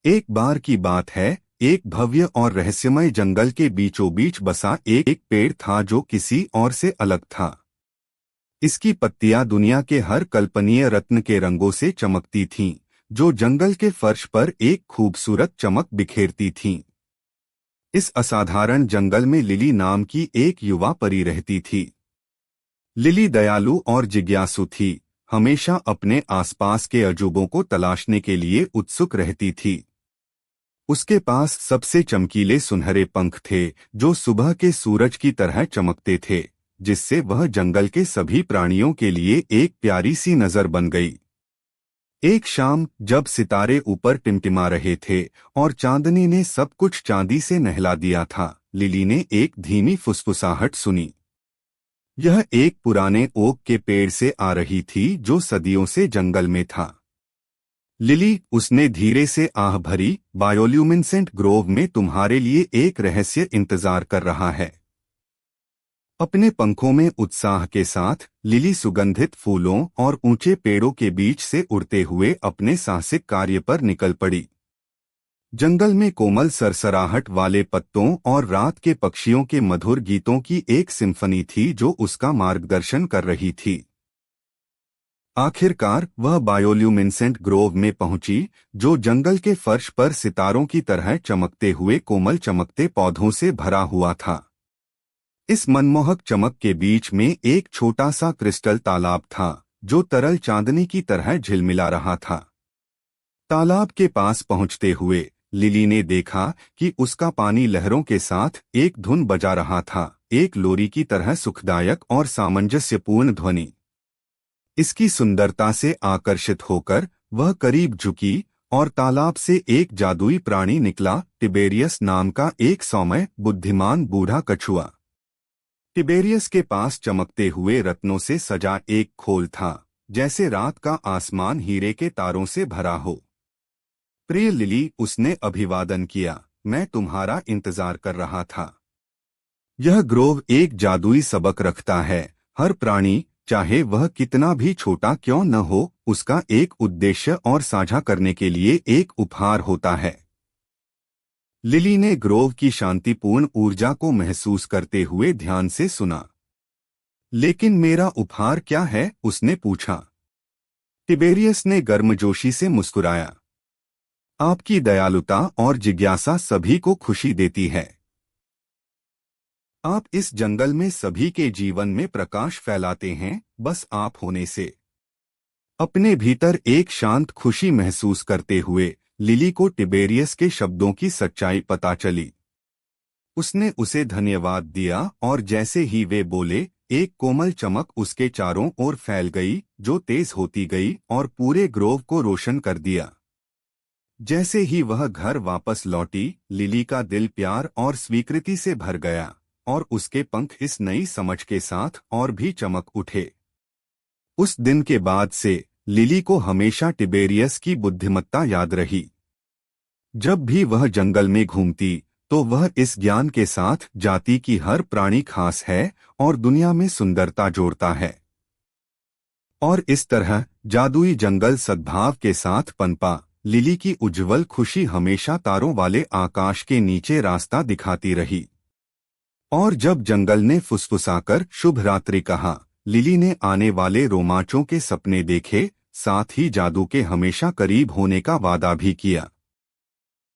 एक बार की बात है, एक भव्य और रहस्यमय जंगल के बीचों बीच बसा एक पेड़ था जो किसी और से अलग था। इसकी पत्तियां दुनिया के हर कल्पनीय रत्न के रंगों से चमकती थीं, जो जंगल के फर्श पर एक खूबसूरत चमक बिखेरती थीं। इस असाधारण जंगल में लिली नाम की एक युवा परी रहती थी। लिली दयालु और जिज्ञासु थी, हमेशा अपने आसपास के अजूबों को तलाशने के लिए उत्सुक रहती थी। उसके पास सबसे चमकीले सुनहरे पंख थे, जो सुबह के सूरज की तरह चमकते थे, जिससे वह जंगल के सभी प्राणियों के लिए एक प्यारी सी नजर बन गई। एक शाम जब सितारे ऊपर टिमटिमा रहे थे और चांदनी ने सब कुछ चांदी से नहला दिया था, लिली ने एक धीमी फुसफुसाहट सुनी। यह एक पुराने ओक के पेड़ से आ रही थी जो सदियों से जंगल में था। लिली, उसने धीरे से आह भरी, बायोल्यूमिनेसेंट ग्रोव में तुम्हारे लिए एक रहस्य इंतजार कर रहा है। अपने पंखों में उत्साह के साथ लिली सुगंधित फूलों और ऊंचे पेड़ों के बीच से उड़ते हुए अपने साहसिक कार्य पर निकल पड़ी। जंगल में कोमल सरसराहट वाले पत्तों और रात के पक्षियों के मधुर गीतों की एक सिम्फनी थी जो उसका मार्गदर्शन कर रही थी। आखिरकार वह बायोल्यूमिनेसेंट ग्रोव में पहुंची, जो जंगल के फर्श पर सितारों की तरह चमकते हुए कोमल चमकते पौधों से भरा हुआ था। इस मनमोहक चमक के बीच में एक छोटा सा क्रिस्टल तालाब था, जो तरल चांदनी की तरह झिलमिला रहा था। तालाब के पास पहुंचते हुए लिली ने देखा कि उसका पानी लहरों के साथ एक धुन बजा रहा था, एक लोरी की तरह सुखदायक और सामंजस्यपूर्ण ध्वनि। इसकी सुंदरता से आकर्षित होकर वह करीब झुकी और तालाब से एक जादुई प्राणी निकला, टिबेरियस नाम का एक सौम्य बुद्धिमान बूढ़ा कछुआ। टिबेरियस के पास चमकते हुए रत्नों से सजा एक खोल था, जैसे रात का आसमान हीरे के तारों से भरा हो। प्रिय लिली, उसने अभिवादन किया, मैं तुम्हारा इंतजार कर रहा था। यह ग्रोव एक जादुई सबक रखता है। हर प्राणी, चाहे वह कितना भी छोटा क्यों न हो, उसका एक उद्देश्य और साझा करने के लिए एक उपहार होता है। लिली ने ग्रोव की शांतिपूर्ण ऊर्जा को महसूस करते हुए ध्यान से सुना। लेकिन मेरा उपहार क्या है? उसने पूछा। टिबेरियस ने गर्मजोशी से मुस्कुराया। आपकी दयालुता और जिज्ञासा सभी को खुशी देती है। आप इस जंगल में सभी के जीवन में प्रकाश फैलाते हैं, बस आप होने से। अपने भीतर एक शांत खुशी महसूस करते हुए लिली को टिबेरियस के शब्दों की सच्चाई पता चली। उसने उसे धन्यवाद दिया और जैसे ही वे बोले, एक कोमल चमक उसके चारों ओर फैल गई, जो तेज होती गई और पूरे ग्रोव को रोशन कर दिया। जैसे ही वह घर वापस लौटी, लिली का दिल प्यार और स्वीकृति से भर गया और उसके पंख इस नई समझ के साथ और भी चमक उठे। उस दिन के बाद से लिली को हमेशा टिबेरियस की बुद्धिमत्ता याद रही। जब भी वह जंगल में घूमती, तो वह इस ज्ञान के साथ जाती कि हर प्राणी खास है और दुनिया में सुंदरता जोड़ता है। और इस तरह जादुई जंगल सद्भाव के साथ पनपा। लिली की उज्ज्वल खुशी हमेशा तारों वाले आकाश के नीचे रास्ता दिखाती रही। और जब जंगल ने फुसफुसाकर शुभ रात्रि कहा, लिली ने आने वाले रोमांचों के सपने देखे, साथ ही जादू के हमेशा करीब होने का वादा भी किया।